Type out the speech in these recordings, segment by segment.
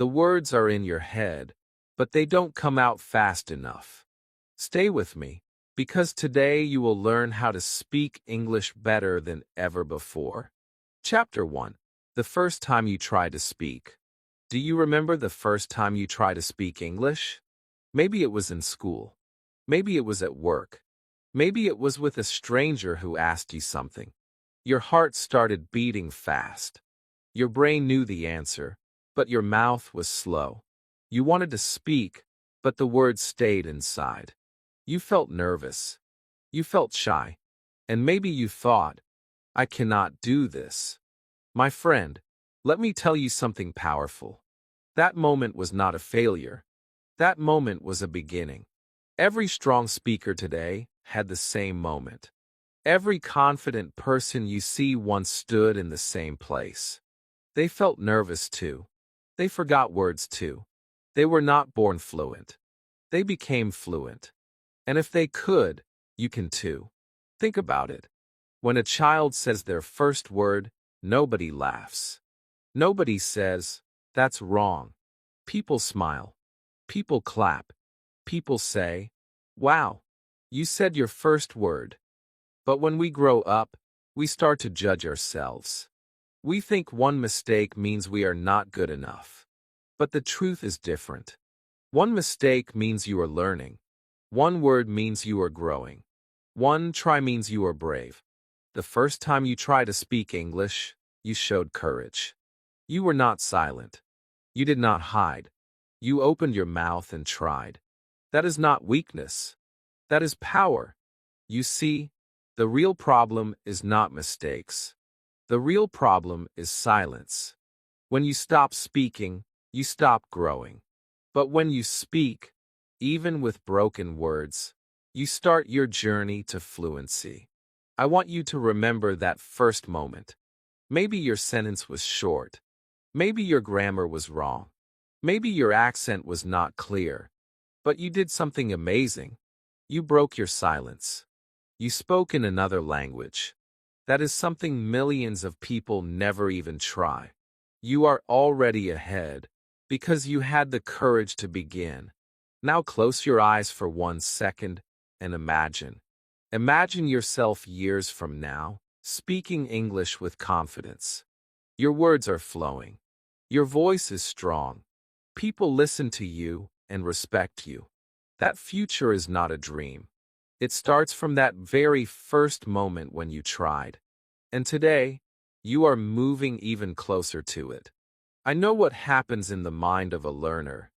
The words are in your head, but they don't come out fast enough. Stay with me, because today you will learn how to speak English better than ever before. Chapter 1. The first time you tried to speak. Do you remember the first time you tried to speak English? Maybe it was in school. Maybe it was at work. Maybe it was with a stranger who asked you something. Your heart started beating fast. Your brain knew the answer, but your mouth was slow. You wanted to speak, but the words stayed inside. You felt nervous. You felt shy. And maybe you thought, I cannot do this. My friend, let me tell you something powerful. That moment was not a failure. That moment was a beginning. Every strong speaker today had the same moment. Every confident person you see once stood in the same place. They felt nervous too. They forgot words too. They were not born fluent. They became fluent. And if they could, you can too. Think about it. When a child says their first word, nobody laughs. Nobody says, that's wrong. People smile. People clap. People say, wow, you said your first word. But when we grow up, we start to judge ourselves. We think one mistake means we are not good enough. But the truth is different. One mistake means you are learning. One word means you are growing. One try means you are brave. The first time you tried to speak English, you showed courage. You were not silent. You did not hide. You opened your mouth and tried. That is not weakness. That is power. You see, the real problem is not mistakes. The real problem is silence. When you stop speaking, you stop growing. But when you speak, even with broken words, you start your journey to fluency. I want you to remember that first moment. Maybe your sentence was short. Maybe your grammar was wrong. Maybe your accent was not clear. But you did something amazing. You broke your silence. You spoke in another language. That is something millions of people never even try. You are already ahead because you had the courage to begin. Now close your eyes for 1 second and imagine. Imagine yourself years from now, speaking English with confidence. Your words are flowing. Your voice is strong. People listen to you and respect you. That future is not a dream. It starts from that very first moment when you tried. And today, you are moving even closer to it. I know what happens in the mind of a learner.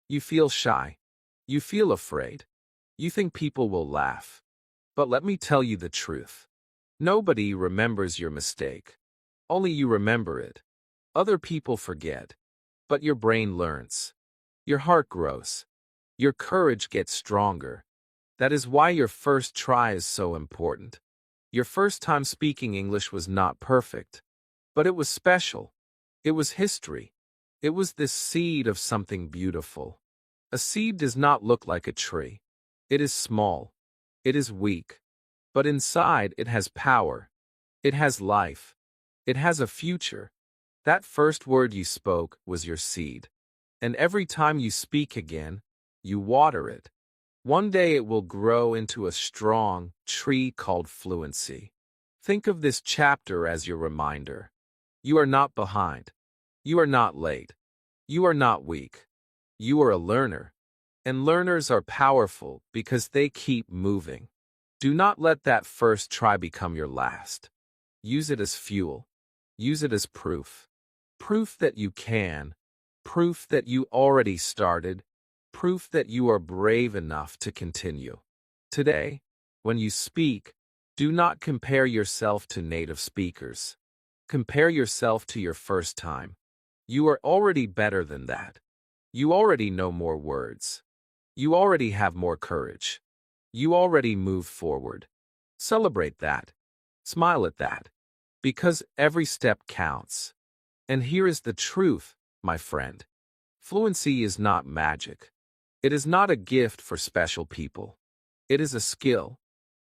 You feel shy. You feel afraid. You think people will laugh. But let me tell you the truth. Nobody remembers your mistake. Only you remember it. Other people forget. But your brain learns. Your heart grows. Your courage gets stronger. That is why your first try is so important. Your first time speaking English was not perfect. But it was special. It was history. It was the seed of something beautiful. A seed does not look like a tree. It is small. It is weak. But inside it has power. It has life. It has a future. That first word you spoke was your seed. And every time you speak again, you water it. One day it will grow into a strong tree called fluency. Think of this chapter as your reminder. You are not behind. You are not late. You are not weak. You are a learner. And learners are powerful because they keep moving. Do not let that first try become your last. Use it as fuel. Use it as proof. Proof that you can. Proof that you already started. Proof that you are brave enough to continue. Today, when you speak, do not compare yourself to native speakers. Compare yourself to your first time. You are already better than that. You already know more words. You already have more courage. You already move forward. Celebrate that. Smile at that. Because every step counts. And here is the truth, my friend. Fluency is not magic. It is not a gift for special people. It is a skill.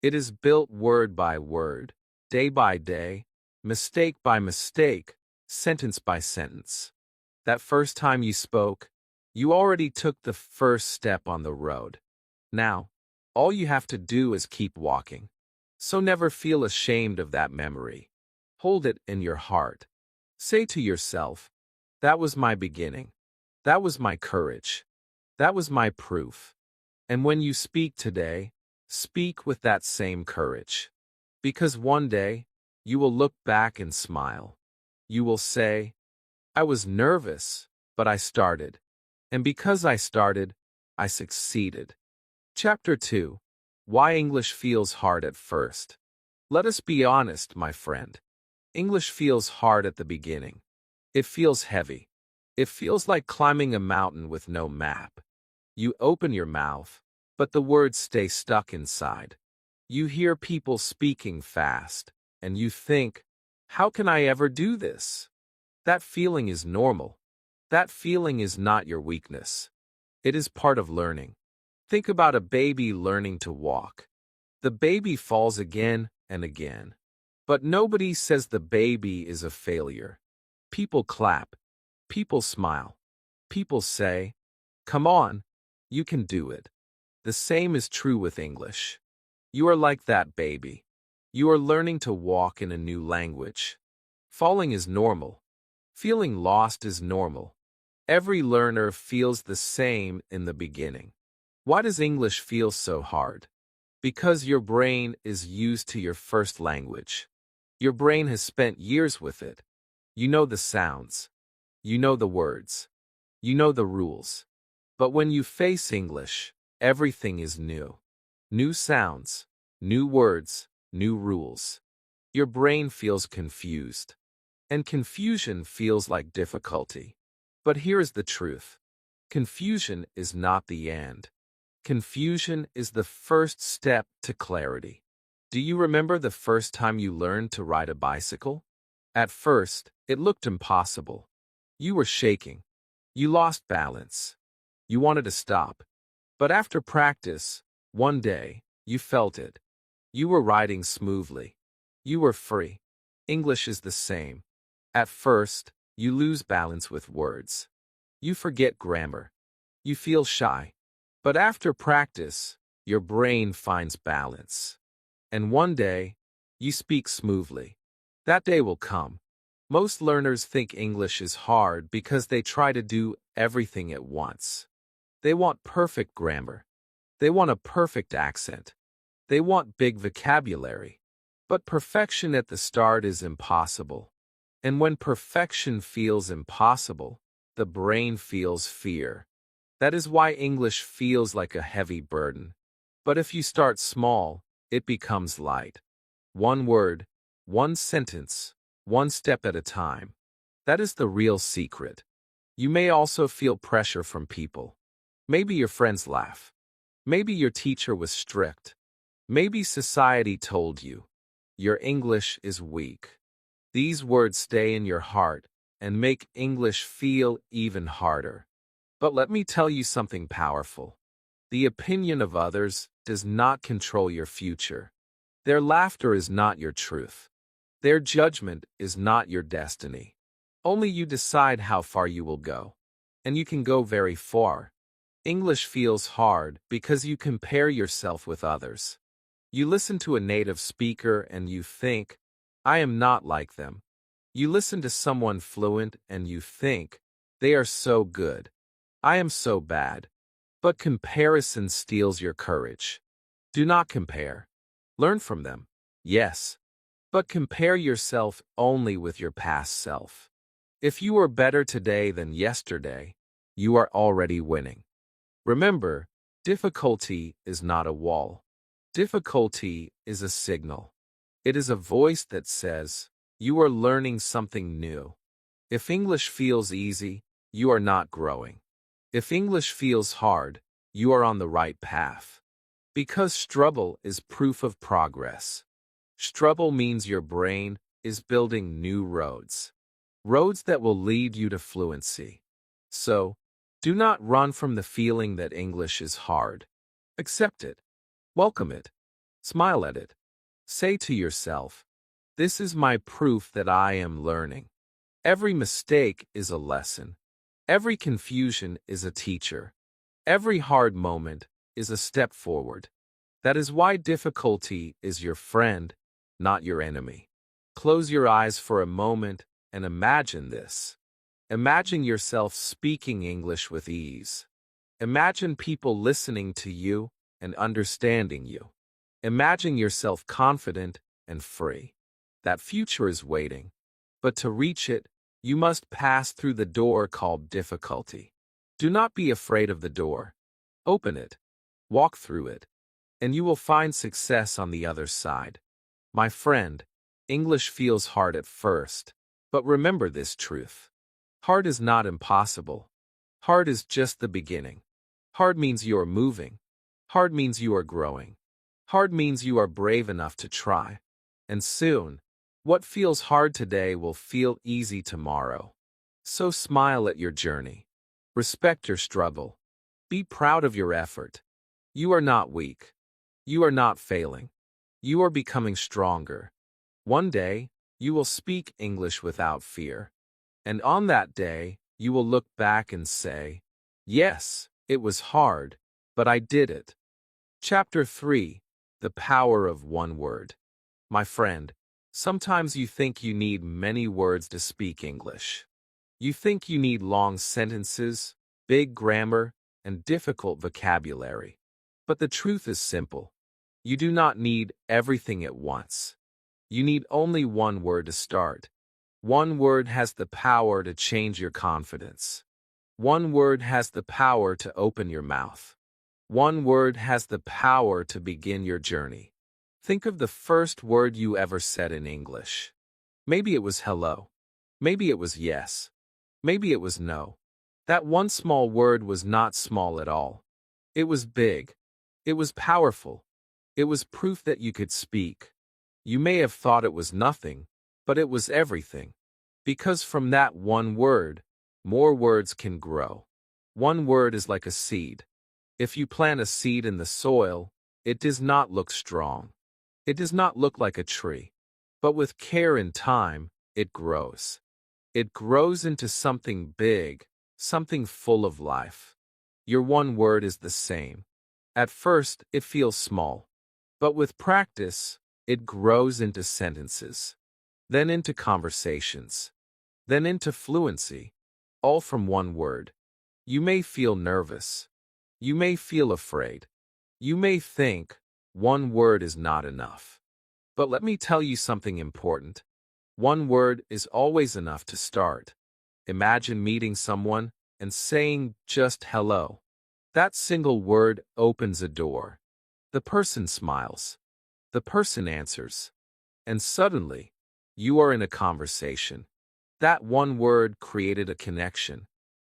It is built word by word, day by day, mistake by mistake, sentence by sentence. That first time you spoke, you already took the first step on the road. Now, all you have to do is keep walking. So never feel ashamed of that memory. Hold it in your heart. Say to yourself, that was my beginning. That was my courage. That was my proof. And when you speak today, speak with that same courage. Because one day, you will look back and smile. You will say, I was nervous, but I started. And because I started, I succeeded. Chapter 2. Why English Feels Hard at First. Let us be honest, my friend. English feels hard at the beginning. It feels heavy. It feels like climbing a mountain with no map. You open your mouth, but the words stay stuck inside. You hear people speaking fast, and you think, how can I ever do this? That feeling is normal. That feeling is not your weakness. It is part of learning. Think about a baby learning to walk. The baby falls again and again. But nobody says the baby is a failure. People clap. People smile. People say, come on, you can do it. The same is true with English. You are like that baby. You are learning to walk in a new language. Falling is normal. Feeling lost is normal. Every learner feels the same in the beginning. Why does English feel so hard? Because your brain is used to your first language. Your brain has spent years with it. You know the sounds. You know the words. You know the rules. But when you face English, everything is new. New sounds, new words, new rules. Your brain feels confused. And confusion feels like difficulty. But here is the truth. Confusion is not the end. Confusion is the first step to clarity. Do you remember the first time you learned to ride a bicycle? At first, it looked impossible. You were shaking. You lost balance. You wanted to stop. But after practice, one day, you felt it. You were riding smoothly. You were free. English is the same. At first, you lose balance with words. You forget grammar. You feel shy. But after practice, your brain finds balance. And one day, you speak smoothly. That day will come. Most learners think English is hard because they try to do everything at once. They want perfect grammar. They want a perfect accent. They want big vocabulary. But perfection at the start is impossible. And when perfection feels impossible, the brain feels fear. That is why English feels like a heavy burden. But if you start small, it becomes light. One word, one sentence, one step at a time. That is the real secret. You may also feel pressure from people. Maybe your friends laugh. Maybe your teacher was strict. Maybe society told you, your English is weak. These words stay in your heart and make English feel even harder. But let me tell you something powerful. The opinion of others does not control your future. Their laughter is not your truth. Their judgment is not your destiny. Only you decide how far you will go. And you can go very far. English feels hard because you compare yourself with others. You listen to a native speaker and you think, I am not like them. You listen to someone fluent and you think, they are so good. I am so bad. But comparison steals your courage. Do not compare. Learn from them, yes. But compare yourself only with your past self. If you are better today than yesterday, you are already winning. Remember, difficulty is not a wall. Difficulty is a signal. It is a voice that says, you are learning something new. If English feels easy, you are not growing. If English feels hard, you are on the right path. Because struggle is proof of progress. Struggle means your brain is building new roads. Roads that will lead you to fluency. So, do not run from the feeling that English is hard. Accept it. Welcome it. Smile at it. Say to yourself, this is my proof that I am learning. Every mistake is a lesson. Every confusion is a teacher. Every hard moment is a step forward. That is why difficulty is your friend, not your enemy. Close your eyes for a moment and imagine this. Imagine yourself speaking English with ease. Imagine people listening to you and understanding you. Imagine yourself confident and free. That future is waiting. But to reach it, you must pass through the door called difficulty. Do not be afraid of the door. Open it. Walk through it. And you will find success on the other side. My friend, English feels hard at first, but remember this truth. Hard is not impossible. Hard is just the beginning. Hard means you are moving. Hard means you are growing. Hard means you are brave enough to try. And soon, what feels hard today will feel easy tomorrow. So smile at your journey. Respect your struggle. Be proud of your effort. You are not weak. You are not failing. You are becoming stronger. One day, you will speak English without fear. And on that day, you will look back and say, "Yes, it was hard, but I did it." Chapter 3. The Power of One Word. My friend, sometimes you think you need many words to speak English. You think you need long sentences, big grammar, and difficult vocabulary. But the truth is simple. You do not need everything at once. You need only one word to start. One word has the power to change your confidence. One word has the power to open your mouth. One word has the power to begin your journey. Think of the first word you ever said in English. Maybe it was hello. Maybe it was yes. Maybe it was no. That one small word was not small at all. It was big. It was powerful. It was proof that you could speak. You may have thought it was nothing, but it was everything. Because from that one word, more words can grow. One word is like a seed. If you plant a seed in the soil, it does not look strong. It does not look like a tree. But with care and time, it grows. It grows into something big, something full of life. Your one word is the same. At first, it feels small. But with practice, it grows into sentences, then into conversations, then into fluency, all from one word. You may feel nervous. You may feel afraid. You may think one word is not enough. But let me tell you something important. One word is always enough to start. Imagine meeting someone and saying just hello. That single word opens a door. The person smiles. The person answers. And suddenly, you are in a conversation. That one word created a connection.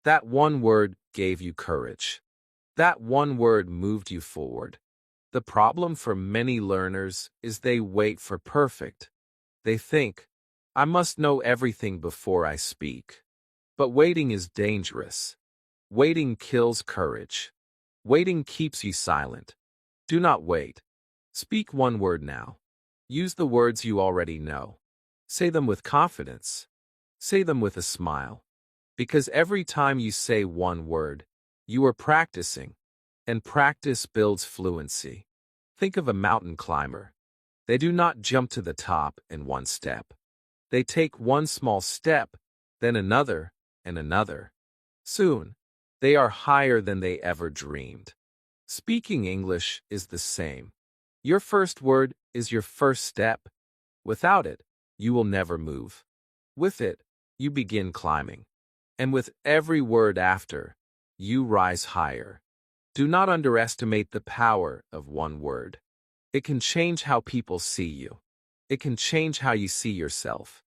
That one word gave you courage. That one word moved you forward. The problem for many learners is they wait for perfect. They think, I must know everything before I speak. But waiting is dangerous. Waiting kills courage. Waiting keeps you silent. Do not wait. Speak one word now. Use the words you already know. Say them with confidence. Say them with a smile. Because every time you say one word, you are practicing. And practice builds fluency. Think of a mountain climber. They do not jump to the top in one step. They take one small step, then another, and another. Soon, they are higher than they ever dreamed. Speaking English is the same. Your first word is your first step. Without it, you will never move. With it, you begin climbing. And with every word after, you rise higher. Do not underestimate the power of one word. It can change how people see you. It can change how you see yourself.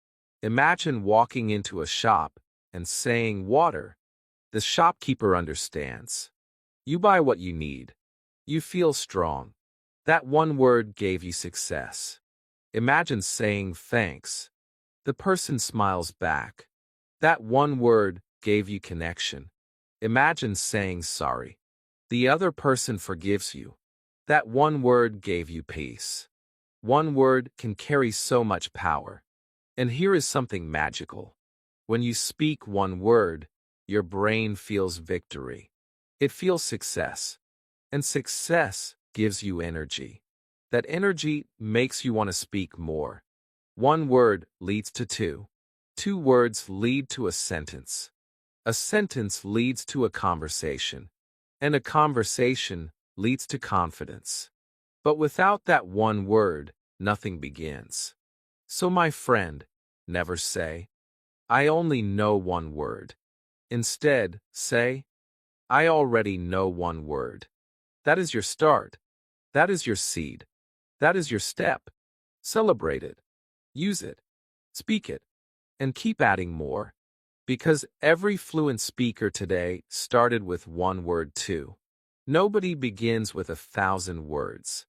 Imagine walking into a shop and saying water. The shopkeeper understands. You buy what you need. You feel strong. That one word gave you success. Imagine saying thanks. The person smiles back. That one word gave you connection. Imagine saying sorry. The other person forgives you. That one word gave you peace. One word can carry so much power. And here is something magical. When you speak one word, your brain feels victory. It feels success. And success gives you energy. That energy makes you want to speak more. One word leads to two. Two words lead to a sentence. A sentence leads to a conversation. And a conversation leads to confidence. But without that one word, nothing begins. So my friend, never say, I only know one word. Instead, say, I already know one word. That is your start. That is your seed. That is your step. Celebrate it. Use it. Speak it. And keep adding more. Because every fluent speaker today started with one word too. Nobody begins with 1,000 words.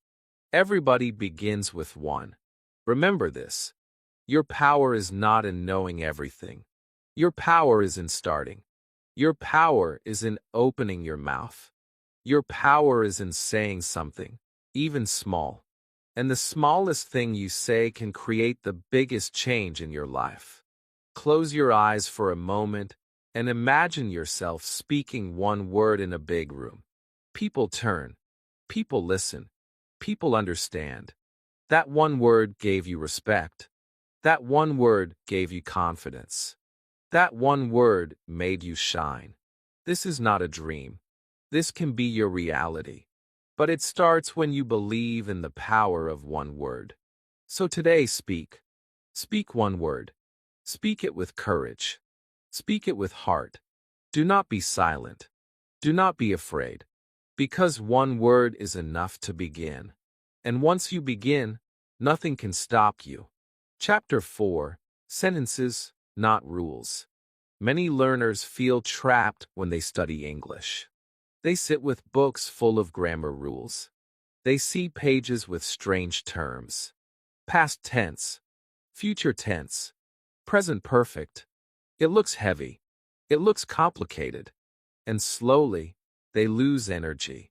Everybody begins with one. Remember this. Your power is not in knowing everything. Your power is in starting. Your power is in opening your mouth. Your power is in saying something, even small. And the smallest thing you say can create the biggest change in your life. Close your eyes for a moment and imagine yourself speaking one word in a big room. People turn. People listen. People understand. That one word gave you respect. That one word gave you confidence. That one word made you shine. This is not a dream. This can be your reality. But it starts when you believe in the power of one word. So today speak. Speak one word. Speak it with courage. Speak it with heart. Do not be silent. Do not be afraid. Because one word is enough to begin. And once you begin, nothing can stop you. Chapter 4. Sentences, not rules. Many learners feel trapped when they study English. They sit with books full of grammar rules. They see pages with strange terms. Past tense, future tense, present perfect. It looks heavy. It looks complicated. And slowly, they lose energy.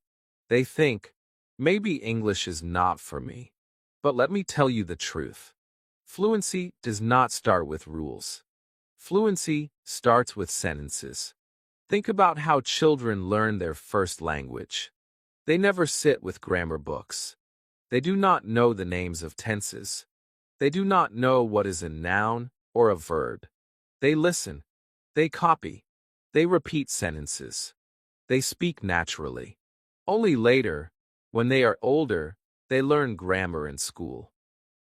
They think, maybe English is not for me. But let me tell you the truth. Fluency does not start with rules. Fluency starts with sentences. Think about how children learn their first language. They never sit with grammar books. They do not know the names of tenses. They do not know what is a noun or a verb. They listen. They copy. They repeat sentences. They speak naturally. Only later, when they are older, they learn grammar in school.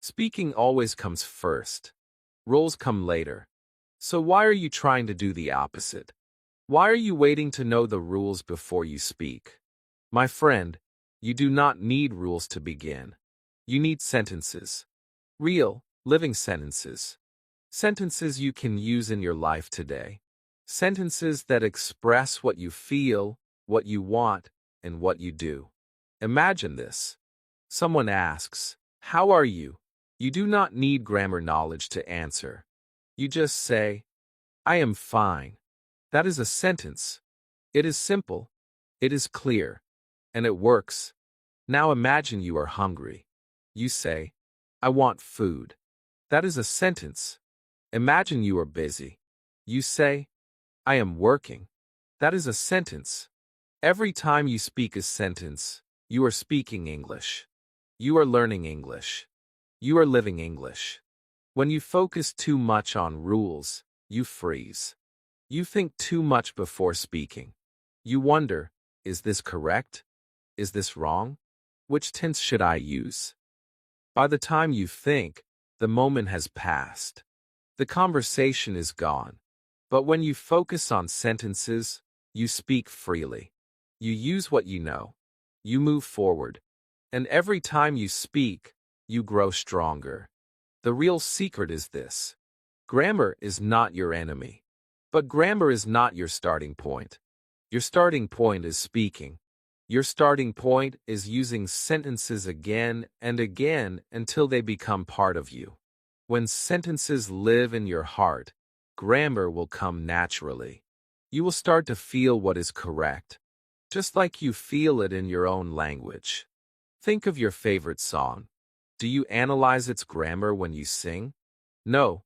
Speaking always comes first. Rules come later. So why are you trying to do the opposite? Why are you waiting to know the rules before you speak? My friend, you do not need rules to begin. You need sentences. Real, living sentences. Sentences you can use in your life today. Sentences that express what you feel, what you want, and what you do. Imagine this. Someone asks, "How are you?" You do not need grammar knowledge to answer. You just say, "I am fine." That is a sentence. It is simple. It is clear. And it works. Now imagine you are hungry. You say, "I want food." That is a sentence. Imagine you are busy. You say, "I am working." That is a sentence. Every time you speak a sentence, you are speaking English. You are learning English. You are living English. When you focus too much on rules, you freeze. You think too much before speaking. You wonder, is this correct? Is this wrong? Which tense should I use? By the time you think, the moment has passed. The conversation is gone. But when you focus on sentences, you speak freely. You use what you know. You move forward. And every time you speak, you grow stronger. The real secret is this. Grammar is not your enemy. But grammar is not your starting point. Your starting point is speaking. Your starting point is using sentences again and again until they become part of you. When sentences live in your heart, grammar will come naturally. You will start to feel what is correct, just like you feel it in your own language. Think of your favorite song. Do you analyze its grammar when you sing? No,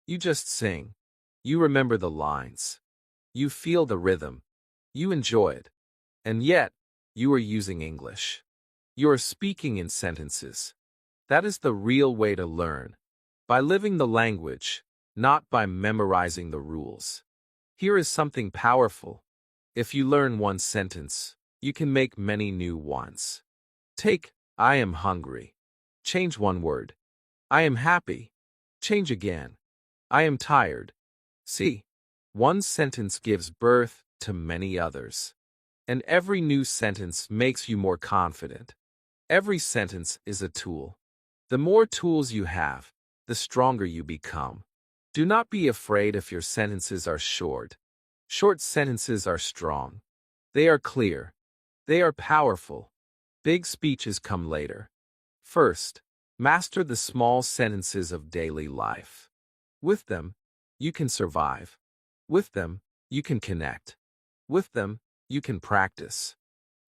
you just sing. You remember the lines. You feel the rhythm. You enjoy it. And yet, you are using English. You are speaking in sentences. That is the real way to learn. By living the language, not by memorizing the rules. Here is something powerful. If you learn one sentence, you can make many new ones. Take, I am hungry. Change one word. I am happy. Change again. I am tired. See, one sentence gives birth to many others. And every new sentence makes you more confident. Every sentence is a tool. The more tools you have, the stronger you become. Do not be afraid if your sentences are short. Short sentences are strong. They are clear. They are powerful. Big speeches come later. First, master the small sentences of daily life. With them, you can survive. With them, you can connect. With them, you can practice.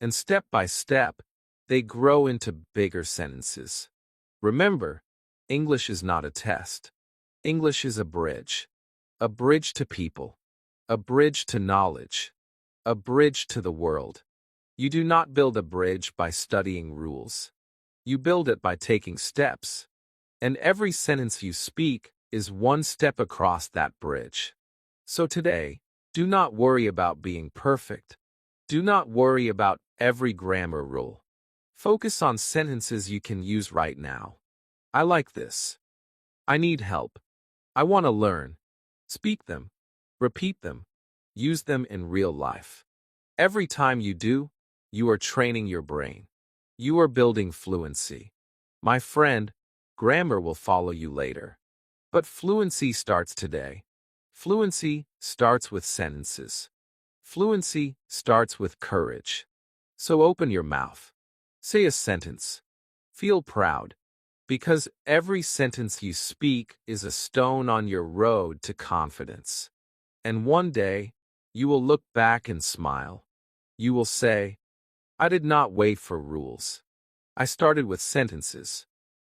And step by step, they grow into bigger sentences. Remember, English is not a test. English is a bridge. A bridge to people. A bridge to knowledge. A bridge to the world. You do not build a bridge by studying rules. You build it by taking steps. And every sentence you speak is one step across that bridge. So today, do not worry about being perfect. Do not worry about every grammar rule. Focus on sentences you can use right now. I like this. I need help. I want to learn. Speak them. Repeat them. Use them in real life. Every time you do, you are training your brain. You are building fluency. My friend, grammar will follow you later. But fluency starts today. Fluency starts with sentences. Fluency starts with courage. So open your mouth. Say a sentence. Feel proud. Because every sentence you speak is a stone on your road to confidence. And one day, you will look back and smile. You will say, I did not wait for rules. I started with sentences.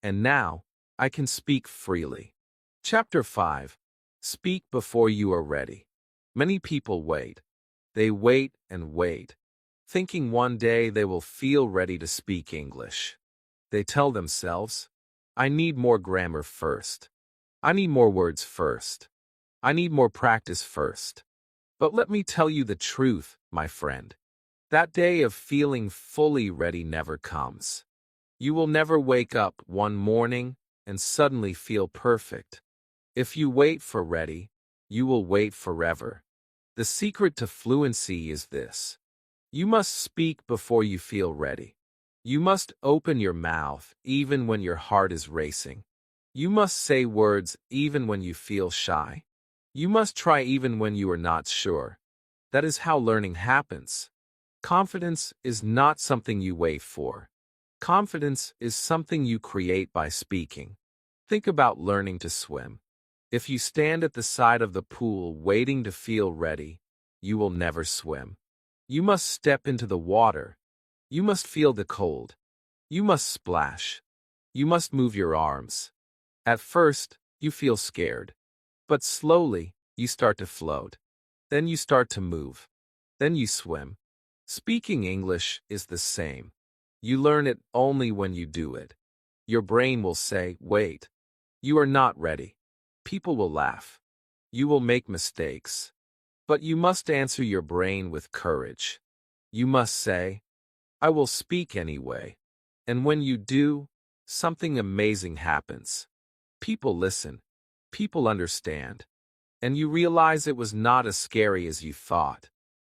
And now, I can speak freely. Chapter 5. Speak before you are ready. Many people wait. They wait and wait, thinking one day they will feel ready to speak English. They tell themselves, I need more grammar first. I need more words first. I need more practice first. But let me tell you the truth, my friend. That day of feeling fully ready never comes. You will never wake up one morning and suddenly feel perfect. If you wait for ready, you will wait forever. The secret to fluency is this. You must speak before you feel ready. You must open your mouth even when your heart is racing. You must say words even when you feel shy. You must try even when you are not sure. That is how learning happens. Confidence is not something you wait for. Confidence is something you create by speaking. Think about learning to swim. If you stand at the side of the pool waiting to feel ready, you will never swim. You must step into the water. You must feel the cold. You must splash. You must move your arms. At first, you feel scared. But slowly, you start to float. Then you start to move. Then you swim. Speaking English is the same. You learn it only when you do it. Your brain will say, wait. You are not ready. People will laugh. You will make mistakes. But you must answer your brain with courage. You must say, I will speak anyway. And when you do, something amazing happens. People listen. People understand. And you realize it was not as scary as you thought.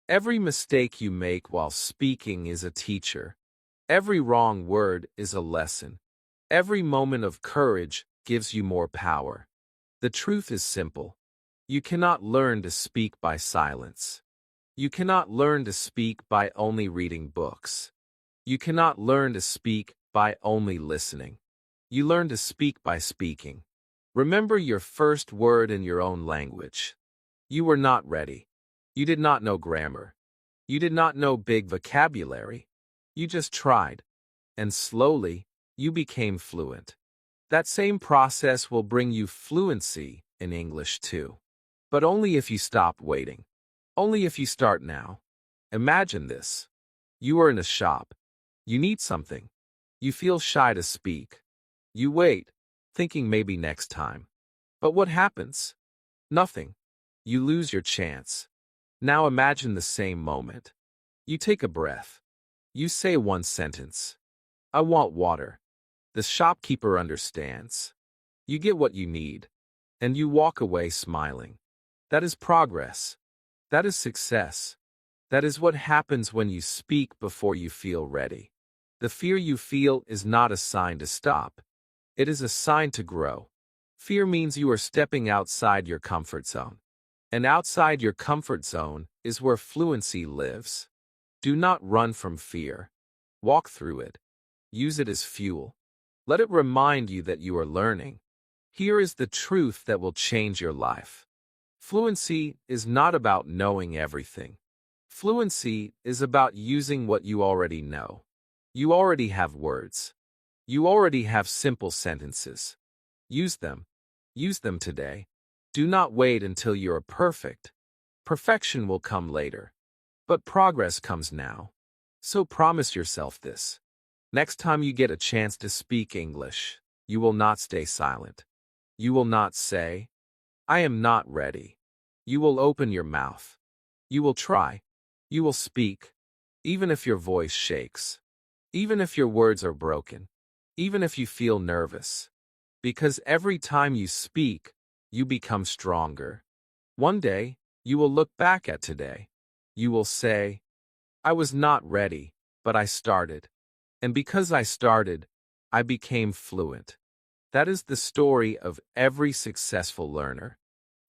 Every mistake you make while speaking is a teacher. Every wrong word is a lesson. Every moment of courage gives you more power. The truth is simple. You cannot learn to speak by silence. You cannot learn to speak by only reading books. You cannot learn to speak by only listening. You learn to speak by speaking. Remember your first word in your own language. You were not ready. You did not know grammar. You did not know big vocabulary. You just tried. And slowly, you became fluent. That same process will bring you fluency in English too. But only if you stop waiting. Only if you start now. Imagine this. You are in a shop. You need something. You feel shy to speak. You wait, thinking maybe next time. But what happens? Nothing. You lose your chance. Now imagine the same moment. You take a breath. You say one sentence. I want water. The shopkeeper understands. You get what you need. And you walk away smiling. That is progress. That is success. That is what happens when you speak before you feel ready. The fear you feel is not a sign to stop. It is a sign to grow. Fear means you are stepping outside your comfort zone. And outside your comfort zone is where fluency lives. Do not run from fear. Walk through it. Use it as fuel. Let it remind you that you are learning. Here is the truth that will change your life. Fluency is not about knowing everything. Fluency is about using what you already know. You already have words. You already have simple sentences. Use them. Use them today. Do not wait until you are perfect. Perfection will come later. But progress comes now. So promise yourself this. Next time you get a chance to speak English, you will not stay silent. You will not say, I am not ready. You will open your mouth. You will try. You will speak, even if your voice shakes, even if your words are broken, even if you feel nervous. Because every time you speak, you become stronger. One day, you will look back at today. You will say, I was not ready, but I started. And because I started, I became fluent. That is the story of every successful learner.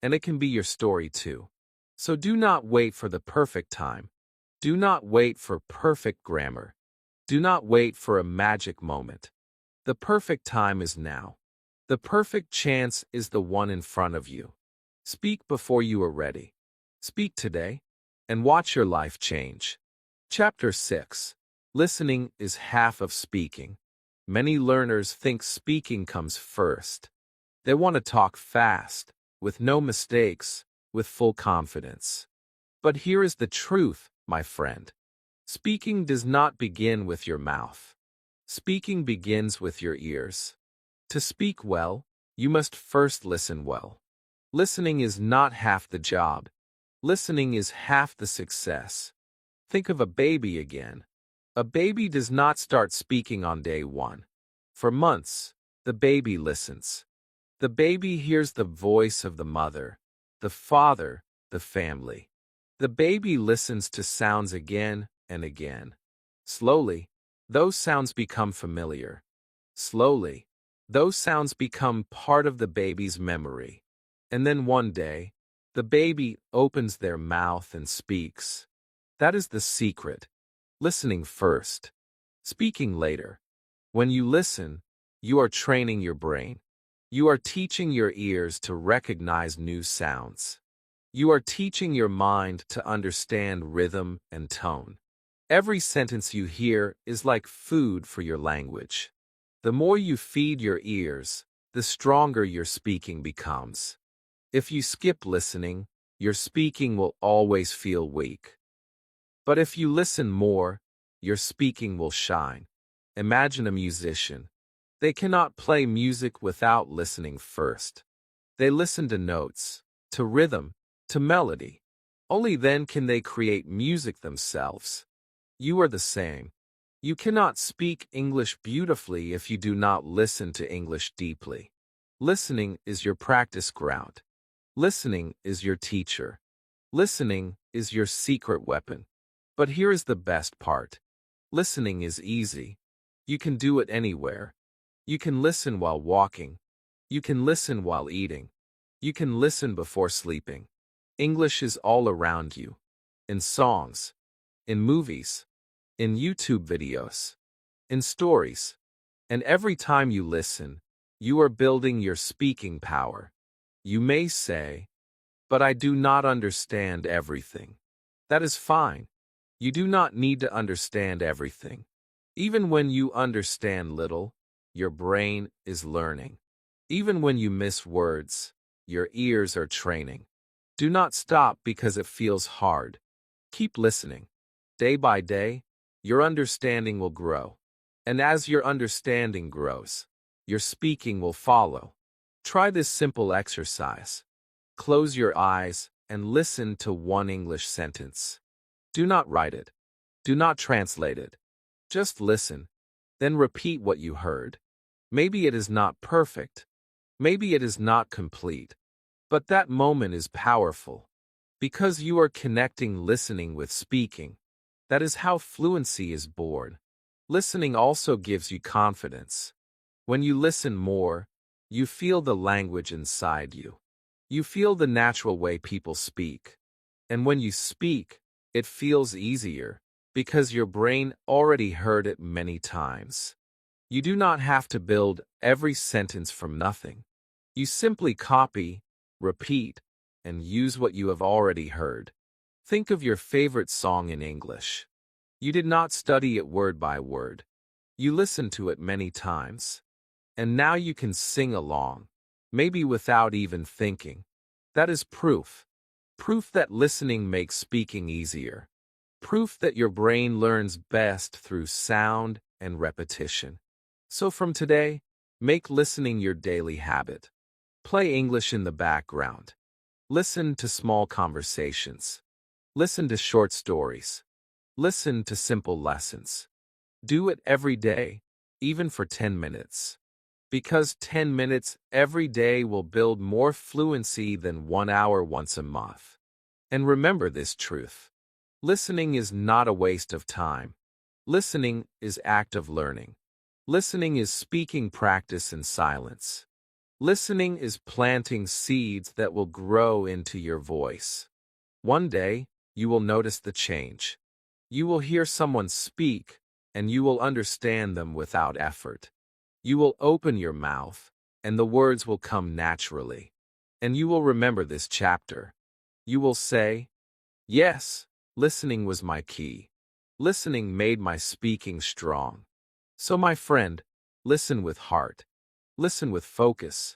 And it can be your story too. So do not wait for the perfect time. Do not wait for perfect grammar. Do not wait for a magic moment. The perfect time is now. The perfect chance is the one in front of you. Speak before you are ready. Speak today, and watch your life change. Chapter 6. Listening is half of speaking. Many learners think speaking comes first. They want to talk fast, with no mistakes, with full confidence. But here is the truth, my friend. Speaking does not begin with your mouth. Speaking begins with your ears. To speak well, you must first listen well. Listening is not half the job. Listening is half the success. Think of a baby again. A baby does not start speaking on day one. For months, the baby listens. The baby hears the voice of the mother, the father, the family. The baby listens to sounds again and again. Slowly, those sounds become familiar. Slowly, those sounds become part of the baby's memory. And then one day, the baby opens their mouth and speaks. That is the secret. Listening first, speaking later. When you listen, you are training your brain. You are teaching your ears to recognize new sounds. You are teaching your mind to understand rhythm and tone. Every sentence you hear is like food for your language. The more you feed your ears, the stronger your speaking becomes. If you skip listening, your speaking will always feel weak. But if you listen more, your speaking will shine. Imagine a musician. They cannot play music without listening first. They listen to notes, to rhythm, to melody. Only then can they create music themselves. You are the same. You cannot speak English beautifully if you do not listen to English deeply. Listening is your practice ground. Listening is your teacher. Listening is your secret weapon. But here is the best part. Listening is easy. You can do it anywhere. You can listen while walking. You can listen while eating. You can listen before sleeping. English is all around you. In songs. In movies. In YouTube videos. In stories. And every time you listen, you are building your speaking power. You may say, but I do not understand everything. That is fine. You do not need to understand everything. Even when you understand little, your brain is learning. Even when you miss words, your ears are training. Do not stop because it feels hard. Keep listening. Day by day, your understanding will grow. And as your understanding grows, your speaking will follow. Try this simple exercise. Close your eyes and listen to one English sentence. Do not write it. Do not translate it. Just listen. Then repeat what you heard. Maybe it is not perfect. Maybe it is not complete. But that moment is powerful. Because you are connecting listening with speaking. That is how fluency is born. Listening also gives you confidence. When you listen more, you feel the language inside you. You feel the natural way people speak. And when you speak, it feels easier because your brain already heard it many times. You do not have to build every sentence from nothing. You simply copy, repeat, and use what you have already heard. Think of your favorite song in English. You did not study it word by word. You listened to it many times. And now you can sing along, maybe without even thinking. That is proof. Proof that listening makes speaking easier. Proof that your brain learns best through sound and repetition. So from today, make listening your daily habit. Play English in the background. Listen to small conversations. Listen to short stories. Listen to simple lessons. Do it every day, even for 10 minutes. Because 10 minutes every day will build more fluency than 1 hour once a month. And remember this truth. Listening is not a waste of time. Listening is active learning. Listening is speaking practice in silence. Listening is planting seeds that will grow into your voice. One day, you will notice the change. You will hear someone speak, and you will understand them without effort. You will open your mouth, and the words will come naturally. And you will remember this chapter. You will say, "Yes, listening was my key. Listening made my speaking strong." So my friend, listen with heart. Listen with focus.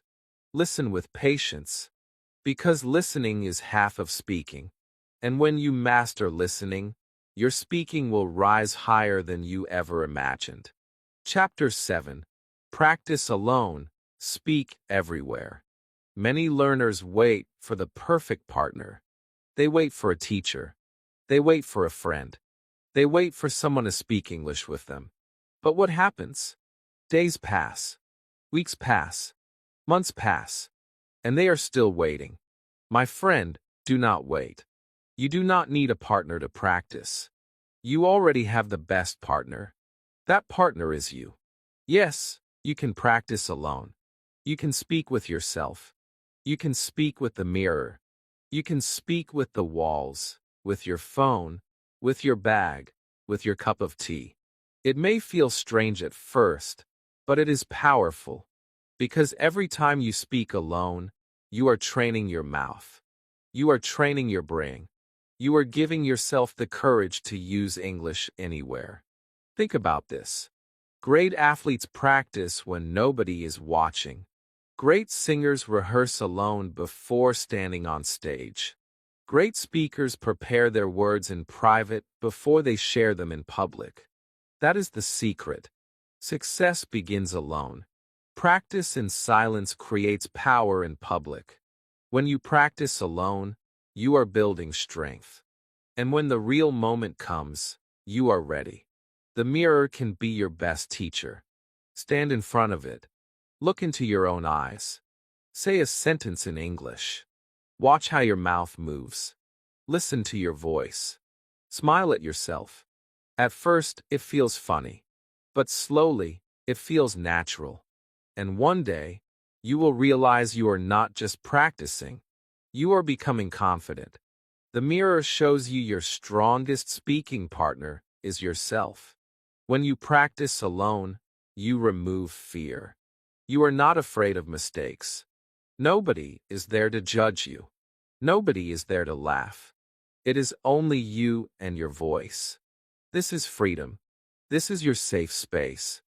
Listen with patience. Because listening is half of speaking. And when you master listening, your speaking will rise higher than you ever imagined. Chapter 7. Practice alone, speak everywhere. Many learners wait for the perfect partner. They wait for a teacher. They wait for a friend. They wait for someone to speak English with them. But what happens? Days pass. Weeks pass. Months pass. And they are still waiting. My friend, do not wait. You do not need a partner to practice. You already have the best partner. That partner is you. Yes, you can practice alone. You can speak with yourself. You can speak with the mirror. You can speak with the walls, with your phone, with your bag, with your cup of tea. It may feel strange at first, but it is powerful. Because every time you speak alone, you are training your mouth. You are training your brain. You are giving yourself the courage to use English anywhere. Think about this. Great athletes practice when nobody is watching. Great singers rehearse alone before standing on stage. Great speakers prepare their words in private before they share them in public. That is the secret. Success begins alone. Practice in silence creates power in public. When you practice alone, you are building strength. And when the real moment comes, you are ready. The mirror can be your best teacher. Stand in front of it. Look into your own eyes. Say a sentence in English. Watch how your mouth moves. Listen to your voice. Smile at yourself. At first, it feels funny. But slowly, it feels natural. And one day, you will realize you are not just practicing. You are becoming confident. The mirror shows you your strongest speaking partner is yourself. When you practice alone, you remove fear. You are not afraid of mistakes. Nobody is there to judge you. Nobody is there to laugh. It is only you and your voice. This is freedom. This is your safe space.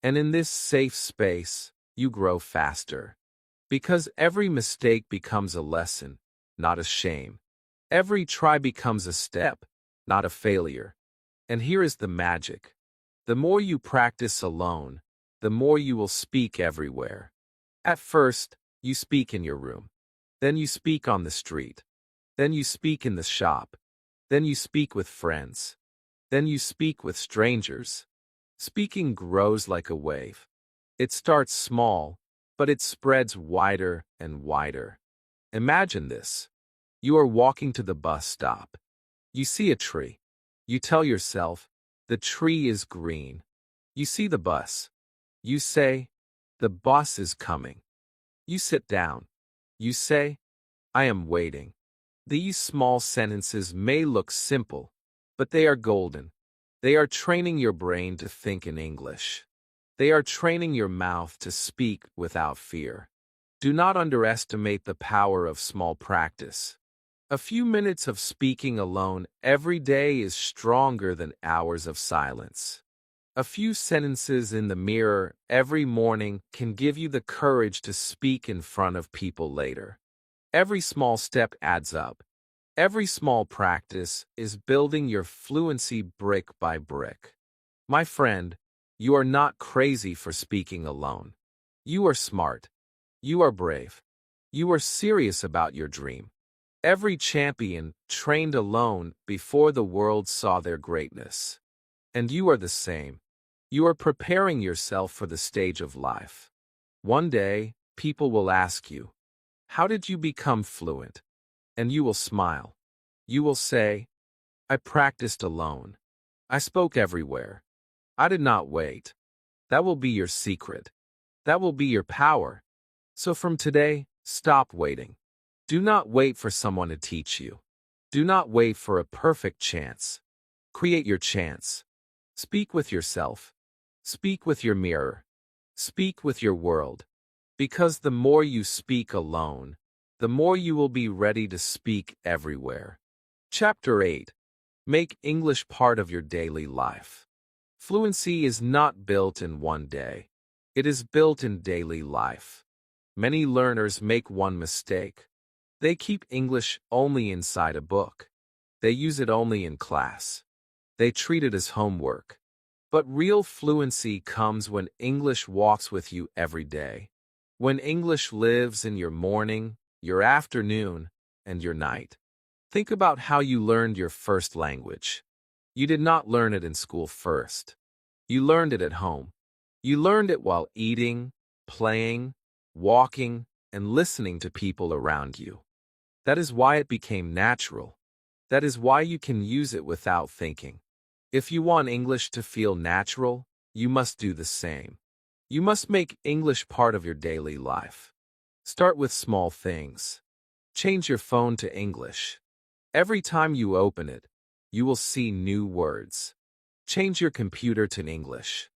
And in this safe space, you grow faster. Because every mistake becomes a lesson. not a shame. Every try becomes a step, not a failure. And here is the magic. The more you practice alone, the more you will speak everywhere. At first, you speak in your room. Then you speak on the street. Then you speak in the shop. Then you speak with friends. Then you speak with strangers. Speaking grows like a wave. It starts small, but it spreads wider and wider. Imagine this. You are walking to the bus stop. You see a tree. You tell yourself, the tree is green. You see the bus. You say, the bus is coming. You sit down. You say, I am waiting. These small sentences may look simple, but they are golden. They are training your brain to think in English. They are training your mouth to speak without fear. Do not underestimate the power of small practice. A few minutes of speaking alone every day is stronger than hours of silence. A few sentences in the mirror every morning can give you the courage to speak in front of people later. Every small step adds up. Every small practice is building your fluency brick by brick. My friend, you are not crazy for speaking alone. You are smart. You are brave. You are serious about your dream. Every champion trained alone before the world saw their greatness. And you are the same. You are preparing yourself for the stage of life. One day, people will ask you, how did you become fluent? And you will smile. You will say, I practiced alone. I spoke everywhere. I did not wait. That will be your secret. That will be your power. So from today, stop waiting. Do not wait for someone to teach you. Do not wait for a perfect chance. Create your chance. Speak with yourself. Speak with your mirror. Speak with your world. Because the more you speak alone, the more you will be ready to speak everywhere. Chapter 8. Make English part of your daily life. Fluency is not built in one day. It is built in daily life. Many learners make one mistake. They keep English only inside a book. They use it only in class. They treat it as homework. But real fluency comes when English walks with you every day. When English lives in your morning, your afternoon, and your night. Think about how you learned your first language. You did not learn it in school first. You learned it at home. You learned it while eating, playing, walking, and listening to people around you. That is why it became natural. That is why you can use it without thinking. If you want English to feel natural, you must do the same. You must make English part of your daily life. Start with small things. Change your phone to English. Every time you open it, you will see new words. Change your computer to English.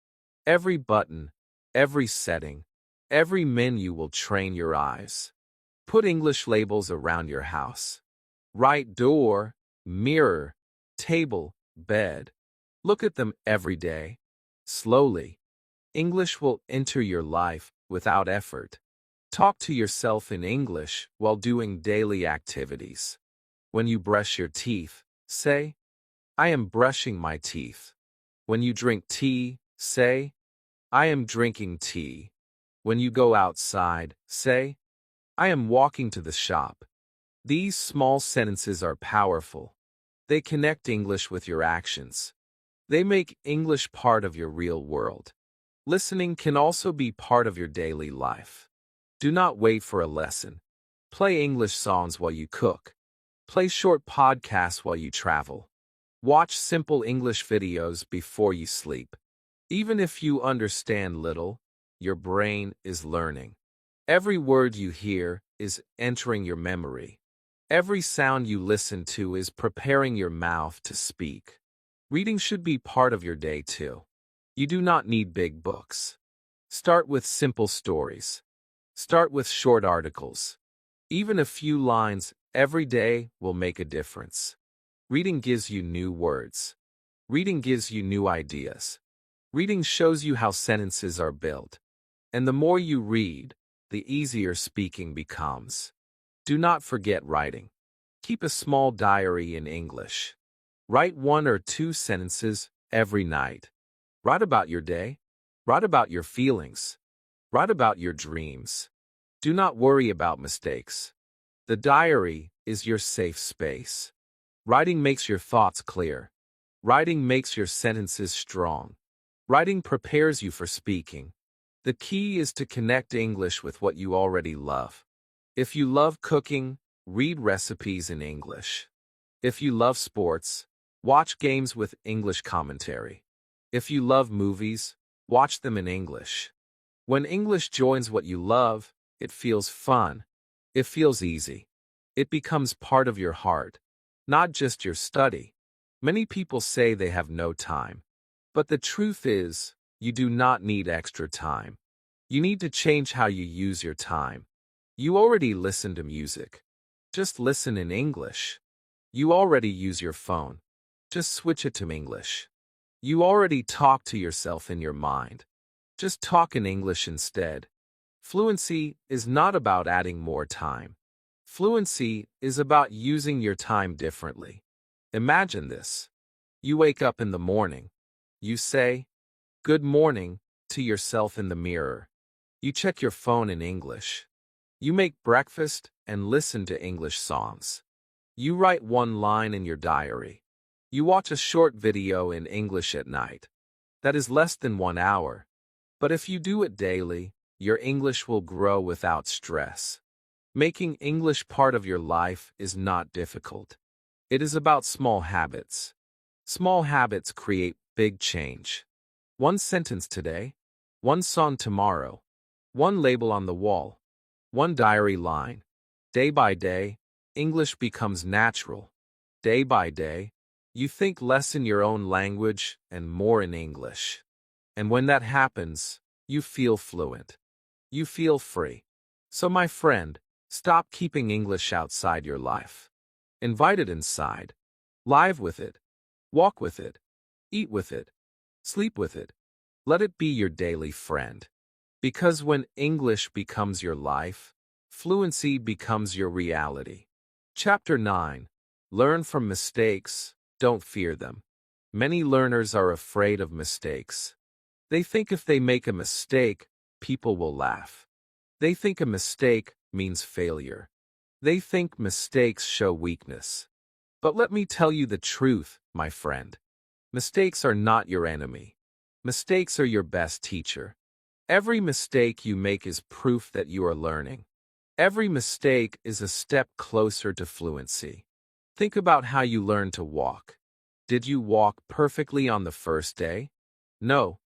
Every button, every setting, every menu will train your eyes. Put English labels around your house. Write door, mirror, table, bed. Look at them every day. Slowly, English will enter your life without effort. Talk to yourself in English while doing daily activities. When you brush your teeth, say, I am brushing my teeth. When you drink tea, say, I am drinking tea. When you go outside, say, I am walking to the shop. These small sentences are powerful. They connect English with your actions. They make English part of your real world. Listening can also be part of your daily life. Do not wait for a lesson. Play English songs while you cook. Play short podcasts while you travel. Watch simple English videos before you sleep. Even if you understand little, your brain is learning. Every word you hear is entering your memory. Every sound you listen to is preparing your mouth to speak. Reading should be part of your day too. You do not need big books. Start with simple stories. Start with short articles. Even a few lines every day will make a difference. Reading gives you new words. Reading gives you new ideas. Reading shows you how sentences are built. And the more you read, the easier speaking becomes. Do not forget writing. Keep a small diary in English. Write 1 or 2 sentences every night. Write about your day. Write about your feelings. Write about your dreams. Do not worry about mistakes. The diary is your safe space. Writing makes your thoughts clear. Writing makes your sentences strong. Writing prepares you for speaking. The key is to connect English with what you already love. If you love cooking, read recipes in English. If you love sports, watch games with English commentary. If you love movies, watch them in English. When English joins what you love, it feels fun. It feels easy. It becomes part of your heart, not just your study. Many people say they have no time. But the truth is, you do not need extra time. You need to change how you use your time. You already listen to music. Just listen in English. You already use your phone. Just switch it to English. You already talk to yourself in your mind. Just talk in English instead. Fluency is not about adding more time. Fluency is about using your time differently. Imagine this. You wake up in the morning. You say, "Good morning," to yourself in the mirror. You check your phone in English. You make breakfast and listen to English songs. You write one line in your diary. You watch a short video in English at night. That is less than 1 hour. But if you do it daily, your English will grow without stress. Making English part of your life is not difficult. It is about small habits. Small habits create big change. One sentence today, one song tomorrow, one label on the wall, one diary line. Day by day, English becomes natural. Day by day, you think less in your own language and more in English. And when that happens, you feel fluent. You feel free. So my friend, stop keeping English outside your life. Invite it inside. Live with it. Walk with it. Eat with it. Sleep with it. Let it be your daily friend. Because when English becomes your life, fluency becomes your reality. Chapter 9. Learn from mistakes, don't fear them. Many learners are afraid of mistakes. They think if they make a mistake, people will laugh. They think a mistake means failure. They think mistakes show weakness. But let me tell you the truth, my friend. Mistakes are not your enemy. Mistakes are your best teacher. Every mistake you make is proof that you are learning. Every mistake is a step closer to fluency. Think about how you learned to walk. Did you walk perfectly on the first day? No.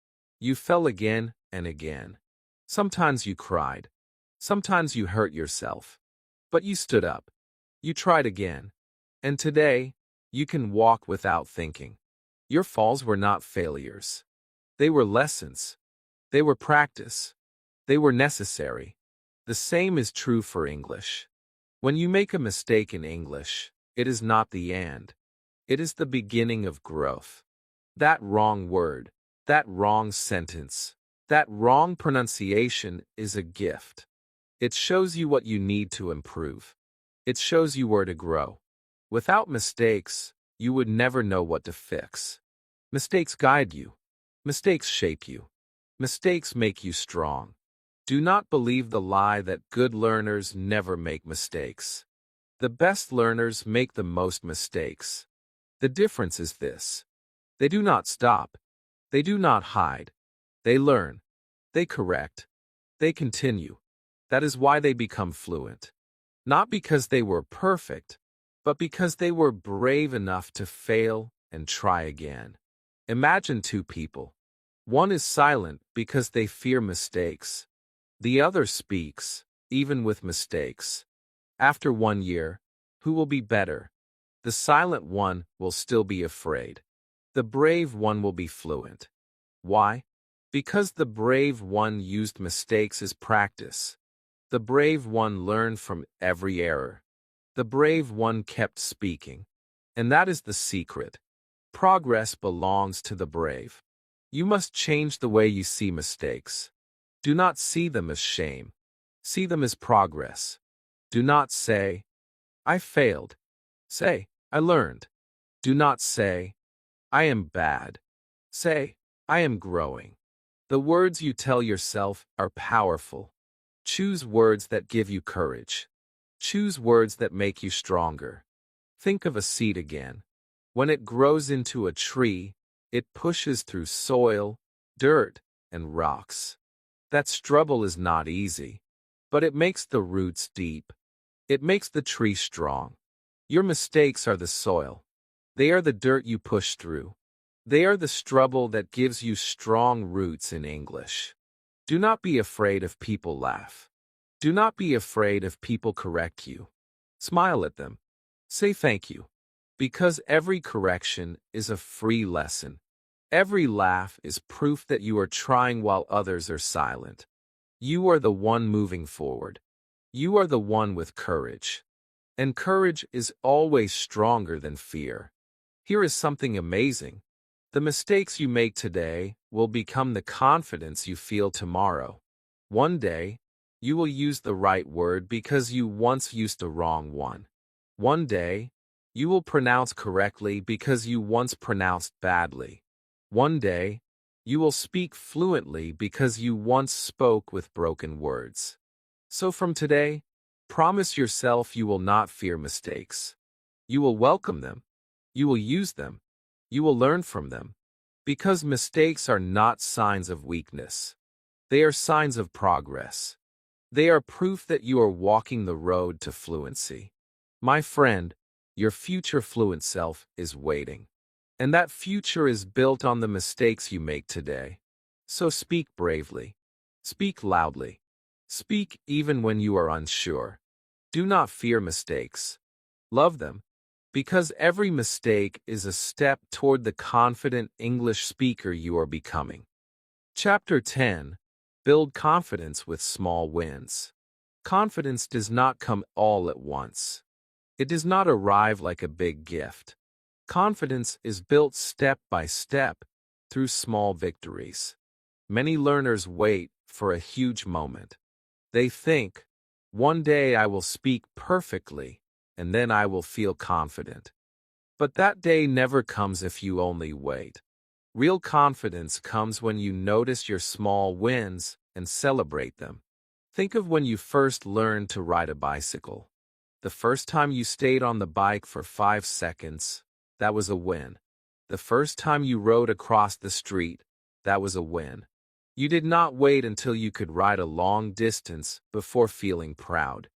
You fell again and again. Sometimes you cried. Sometimes you hurt yourself. But you stood up. You tried again. And today, you can walk without thinking. Your falls were not failures. They were lessons. They were practice. They were necessary. The same is true for English. When you make a mistake in English, it is not the end. It is the beginning of growth. That wrong word, that wrong sentence, that wrong pronunciation is a gift. It shows you what you need to improve. It shows you where to grow. Without mistakes, you would never know what to fix. Mistakes guide you. Mistakes shape you. Mistakes make you strong. Do not believe the lie that good learners never make mistakes. The best learners make the most mistakes. The difference is this. They do not stop. They do not hide. They learn. They correct. They continue. That is why they become fluent. Not because they were perfect, but because they were brave enough to fail and try again. Imagine two people. One is silent because they fear mistakes. The other speaks, even with mistakes. After 1 year, who will be better? The silent one will still be afraid. The brave one will be fluent. Why? Because the brave one used mistakes as practice. The brave one learned from every error. The brave one kept speaking. And that is the secret. Progress belongs to the brave. You must change the way you see mistakes. Do not see them as shame. See them as progress. Do not say, I failed. Say, I learned. Do not say, I am bad. Say, I am growing. The words you tell yourself are powerful. Choose words that give you courage. Choose words that make you stronger. Think of a seed again. When it grows into a tree, it pushes through soil, dirt, and rocks. That struggle is not easy, but it makes the roots deep. It makes the tree strong. Your mistakes are the soil. They are the dirt you push through. They are the struggle that gives you strong roots in English. Do not be afraid if people laugh. Do not be afraid if people correct you. Smile at them. Say thank you. Because every correction is a free lesson. Every laugh is proof that you are trying while others are silent. You are the one moving forward. You are the one with courage. And courage is always stronger than fear. Here is something amazing. The mistakes you make today will become the confidence you feel tomorrow. One day, you will use the right word because you once used the wrong one. One day, you will pronounce correctly because you once pronounced badly. One day, you will speak fluently because you once spoke with broken words. So from today, promise yourself you will not fear mistakes. You will welcome them. You will use them. You will learn from them. Because mistakes are not signs of weakness. They are signs of progress. They are proof that you are walking the road to fluency. My friend, your future fluent self is waiting. And that future is built on the mistakes you make today. So speak bravely. Speak loudly. Speak even when you are unsure. Do not fear mistakes. Love them. Because every mistake is a step toward the confident English speaker you are becoming. Chapter 10. Build confidence with small wins. Confidence does not come all at once. It does not arrive like a big gift. Confidence is built step by step through small victories. Many learners wait for a huge moment. They think, one day I will speak perfectly, and then I will feel confident. But that day never comes if you only wait. Real confidence comes when you notice your small wins and celebrate them. Think of when you first learned to ride a bicycle. The first time you stayed on the bike for 5 seconds, that was a win. The first time you rode across the street, that was a win. You did not wait until you could ride a long distance before feeling proud.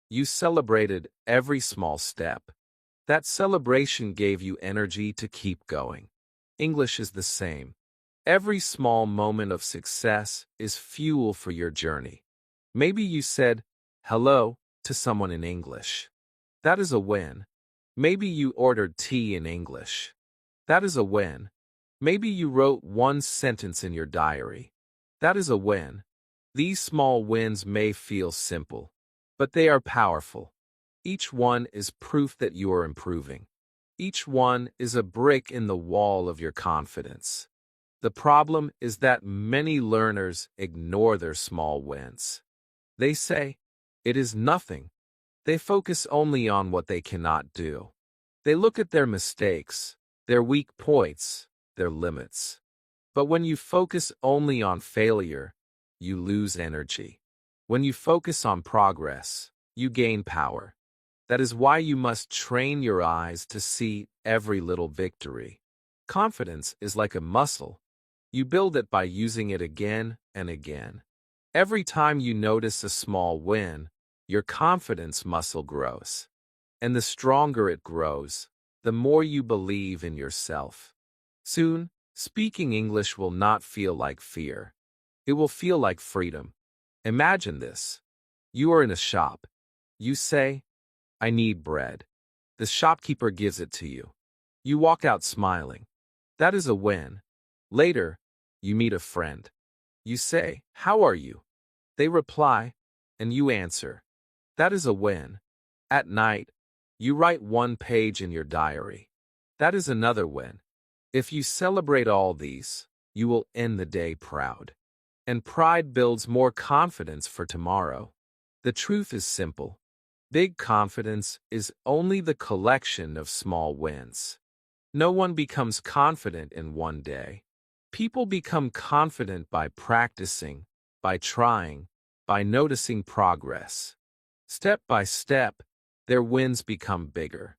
You celebrated every small step. That celebration gave you energy to keep going. English is the same. Every small moment of success is fuel for your journey. Maybe you said hello to someone in English. That is a win. Maybe you ordered tea in English. That is a win. Maybe you wrote one sentence in your diary. That is a win. These small wins may feel simple, but they are powerful. Each one is proof that you are improving. Each one is a brick in the wall of your confidence. The problem is that many learners ignore their small wins. They say, it is nothing. They focus only on what they cannot do. They look at their mistakes, their weak points, their limits. But when you focus only on failure, you lose energy. When you focus on progress, you gain power. That is why you must train your eyes to see every little victory. Confidence is like a muscle. You build it by using it again and again. Every time you notice a small win, your confidence muscle grows. And the stronger it grows, the more you believe in yourself. Soon, speaking English will not feel like fear. It will feel like freedom. Imagine this. You are in a shop. You say, I need bread. The shopkeeper gives it to you. You walk out smiling. That is a win. Later, you meet a friend. You say, how are you? They reply, and you answer. That is a win. At night, you write one page in your diary. That is another win. If you celebrate all these, you will end the day proud. And pride builds more confidence for tomorrow. The truth is simple. Big confidence is only the collection of small wins. No one becomes confident in one day. People become confident by practicing, by trying, by noticing progress. Step by step, their wins become bigger.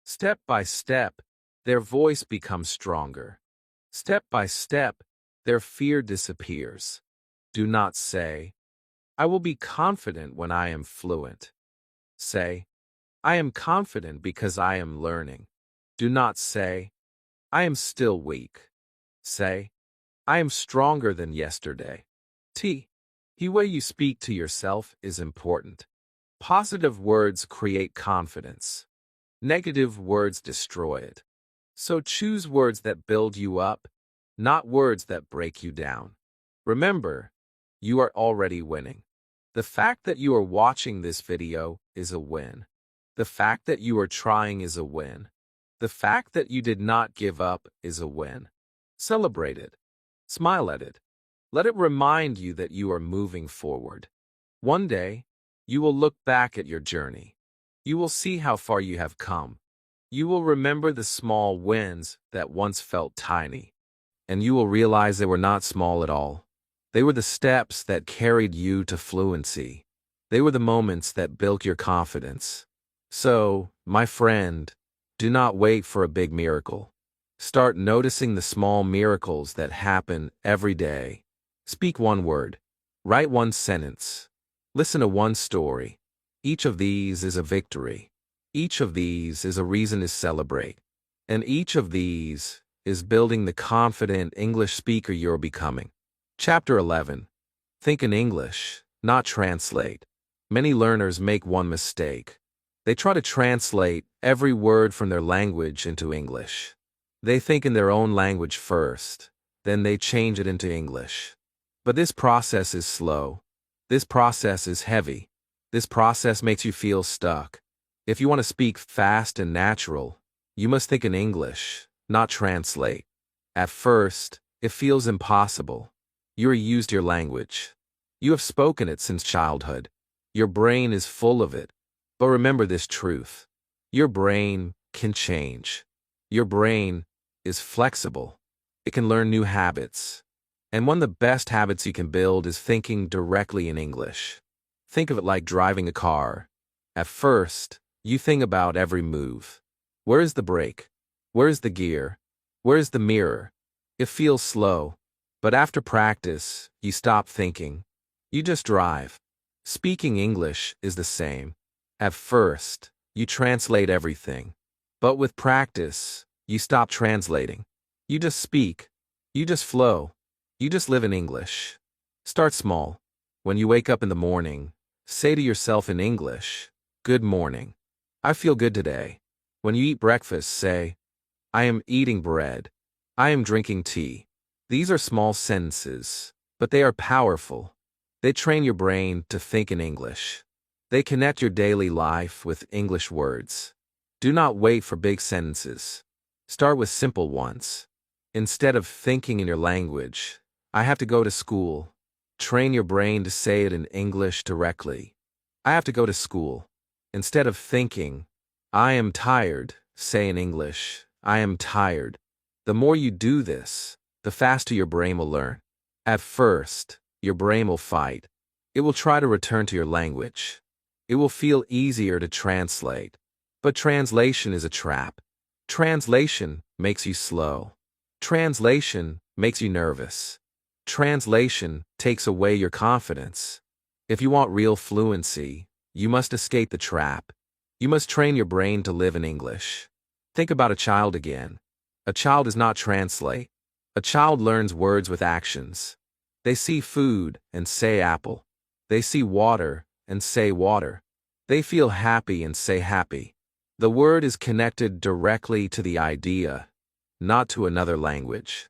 Step by step, their voice becomes stronger. Step by step, their fear disappears. Do not say, I will be confident when I am fluent. Say, I am confident because I am learning. Do not say, I am still weak. Say, I am stronger than yesterday. The way you speak to yourself is important. Positive words create confidence. Negative words destroy it. So choose words that build you up, not words that break you down. Remember, you are already winning. The fact that you are watching this video is a win. The fact that you are trying is a win. The fact that you did not give up is a win. Celebrate it. Smile at it. Let it remind you that you are moving forward. One day, you will look back at your journey. You will see how far you have come. You will remember the small wins that once felt tiny. And you will realize they were not small at all. They were the steps that carried you to fluency. They were the moments that built your confidence. So, my friend, do not wait for a big miracle. Start noticing the small miracles that happen every day. Speak one word. Write one sentence. Listen to one story. Each of these is a victory. Each of these is a reason to celebrate. And each of these is building the confident English speaker you're becoming. Chapter 11. Think in English, not translate. Many learners make one mistake. They try to translate every word from their language into English. They think in their own language first, then they change it into English. But this process is slow. This process is heavy. This process makes you feel stuck. If you want to speak fast and natural, you must think in English, not translate. At first, it feels impossible. You are used to your language. You have spoken it since childhood. Your brain is full of it. But remember this truth. Your brain can change. Your brain is flexible. It can learn new habits. And one of the best habits you can build is thinking directly in English. Think of it like driving a car. At first, you think about every move. Where is the brake? Where is the gear? Where is the mirror? It feels slow. But after practice, you stop thinking. You just drive. Speaking English is the same. At first, you translate everything. But with practice, you stop translating. You just speak. You just flow. You just live in English. Start small. When you wake up in the morning, say to yourself in English, "Good morning. I feel good today." When you eat breakfast, say, "I am eating bread. I am drinking tea." These are small sentences, but they are powerful. They train your brain to think in English. They connect your daily life with English words. Do not wait for big sentences. Start with simple ones. Instead of thinking in your language, "I have to go to school," train your brain to say it in English directly. "I have to go to school." Instead of thinking, "I am tired," say in English, "I am tired." The more you do this, the faster your brain will learn. At first, your brain will fight. It will try to return to your language. It will feel easier to translate. But translation is a trap. Translation makes you slow. Translation makes you nervous. Translation takes away your confidence. If you want real fluency, you must escape the trap. You must train your brain to live in English. Think about a child again. A child does not translate. A child learns words with actions. They see food and say apple. They see water and say water. They feel happy and say happy. The word is connected directly to the idea, not to another language.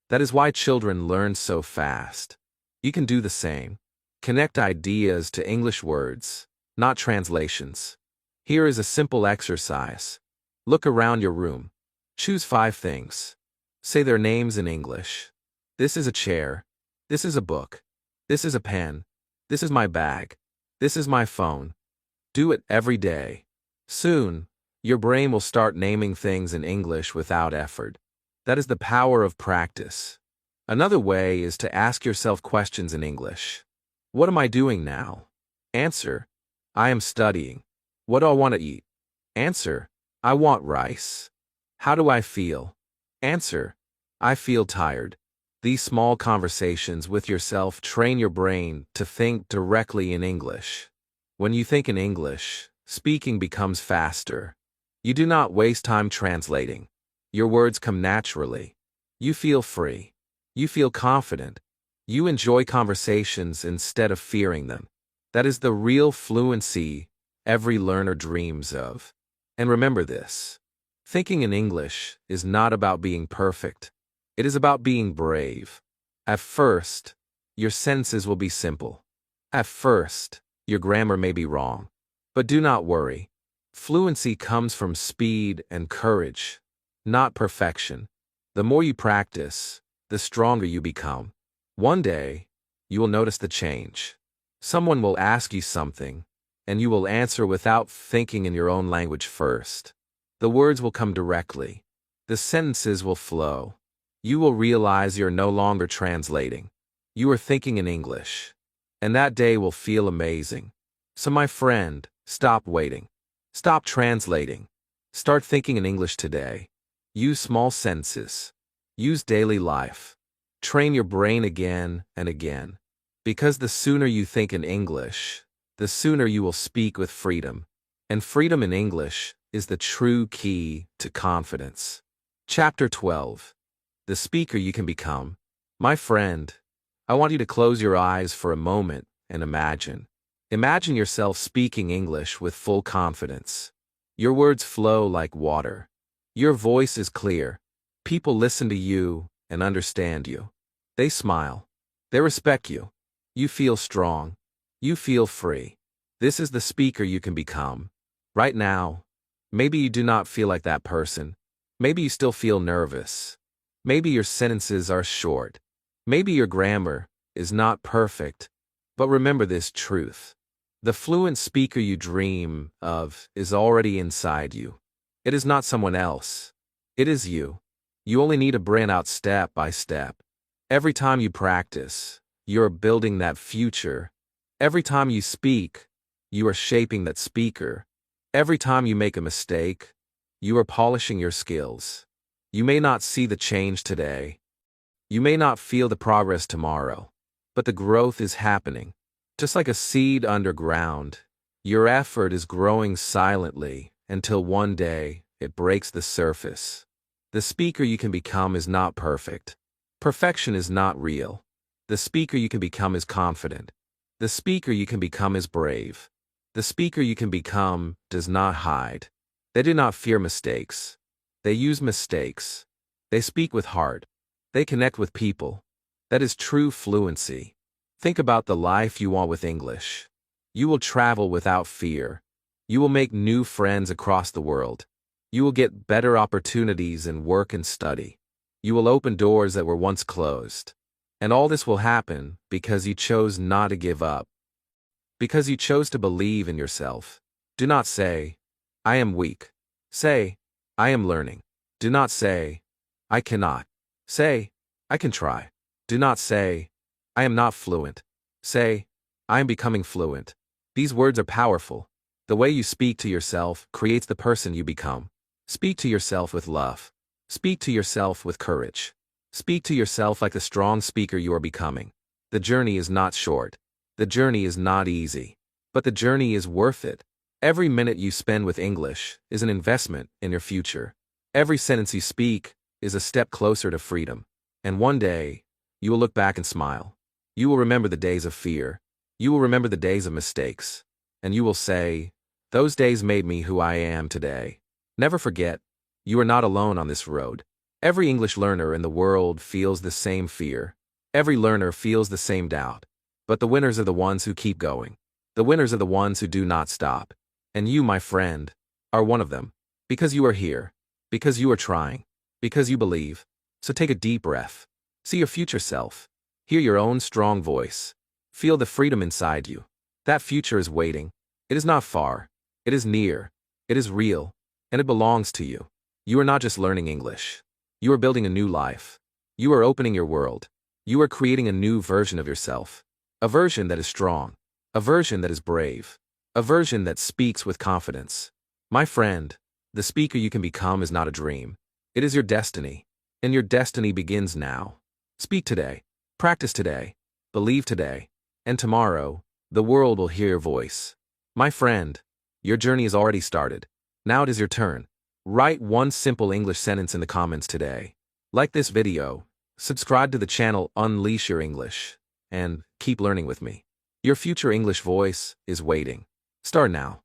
That is why children learn so fast. You can do the same. Connect ideas to English words, not translations. Here is a simple exercise. Look around your room. Choose 5 things. Say their names in English. This is a chair. This is a book. This is a pen. This is my bag. This is my phone. Do it every day. Soon, your brain will start naming things in English without effort. That is the power of practice. Another way is to ask yourself questions in English. What am I doing now? Answer, I am studying. What do I want to eat? Answer, I want rice. How do I feel? Answer, I feel tired. These small conversations with yourself train your brain to think directly in English. When you think in English, speaking becomes faster. You do not waste time translating. Your words come naturally. You feel free. You feel confident. You enjoy conversations instead of fearing them. That is the real fluency every learner dreams of. And remember this. Thinking in English is not about being perfect. It is about being brave. At first, your sentences will be simple. At first, your grammar may be wrong. But do not worry. Fluency comes from speed and courage, not perfection. The more you practice, the stronger you become. One day, you will notice the change. Someone will ask you something, and you will answer without thinking in your own language first. The words will come directly. The sentences will flow. You will realize you're no longer translating. You are thinking in English. And that day will feel amazing. So my friend, stop waiting. Stop translating. Start thinking in English today. Use small sentences. Use daily life. Train your brain again and again. Because the sooner you think in English, the sooner you will speak with freedom. And freedom in English is the true key to confidence. Chapter 12. The speaker you can become. My friend, I want you to close your eyes for a moment and imagine. Imagine yourself speaking English with full confidence. Your words flow like water. Your voice is clear. People listen to you and understand you. They smile. They respect you. You feel strong. You feel free. This is the speaker you can become. Right now, maybe you do not feel like that person. Maybe you still feel nervous. Maybe your sentences are short. Maybe your grammar is not perfect. But remember this truth. The fluent speaker you dream of is already inside you. It is not someone else. It is you. You only need to bring it out step by step. Every time you practice, you're building that future. Every time you speak, you are shaping that speaker. Every time you make a mistake, you are polishing your skills. You may not see the change today. You may not feel the progress tomorrow, but the growth is happening. Just like a seed underground, your effort is growing silently until one day it breaks the surface. The speaker you can become is not perfect. Perfection is not real. The speaker you can become is confident. The speaker you can become is brave. The speaker you can become does not hide. They do not fear mistakes. They use mistakes. They speak with heart. They connect with people. That is true fluency. Think about the life you want with English. You will travel without fear. You will make new friends across the world. You will get better opportunities in work and study. You will open doors that were once closed. And all this will happen because you chose not to give up. Because you chose to believe in yourself. Do not say, I am weak. Say, I am learning. Do not say, I cannot. Say, I can try. Do not say, I am not fluent. Say, I am becoming fluent. These words are powerful. The way you speak to yourself creates the person you become. Speak to yourself with love. Speak to yourself with courage. Speak to yourself like the strong speaker you are becoming. The journey is not short. The journey is not easy. But the journey is worth it. Every minute you spend with English is an investment in your future. Every sentence you speak is a step closer to freedom. And one day, you will look back and smile. You will remember the days of fear. You will remember the days of mistakes. And you will say, those days made me who I am today. Never forget, you are not alone on this road. Every English learner in the world feels the same fear. Every learner feels the same doubt. But the winners are the ones who keep going. The winners are the ones who do not stop. And you, my friend, are one of them. Because you are here. Because you are trying. Because you believe. So take a deep breath. See your future self. Hear your own strong voice. Feel the freedom inside you. That future is waiting. It is not far. It is near. It is real. And it belongs to you. You are not just learning English. You are building a new life. You are opening your world. You are creating a new version of yourself. A version that is strong. A version that is brave. A version that speaks with confidence. My friend, the speaker you can become is not a dream. It is your destiny. And your destiny begins now. Speak today. Practice today. Believe today. And tomorrow, the world will hear your voice. My friend, your journey has already started. Now it is your turn. Write one simple English sentence in the comments today. Like this video, subscribe to the channel Unleash Your English, and keep learning with me. Your future English voice is waiting. Start now.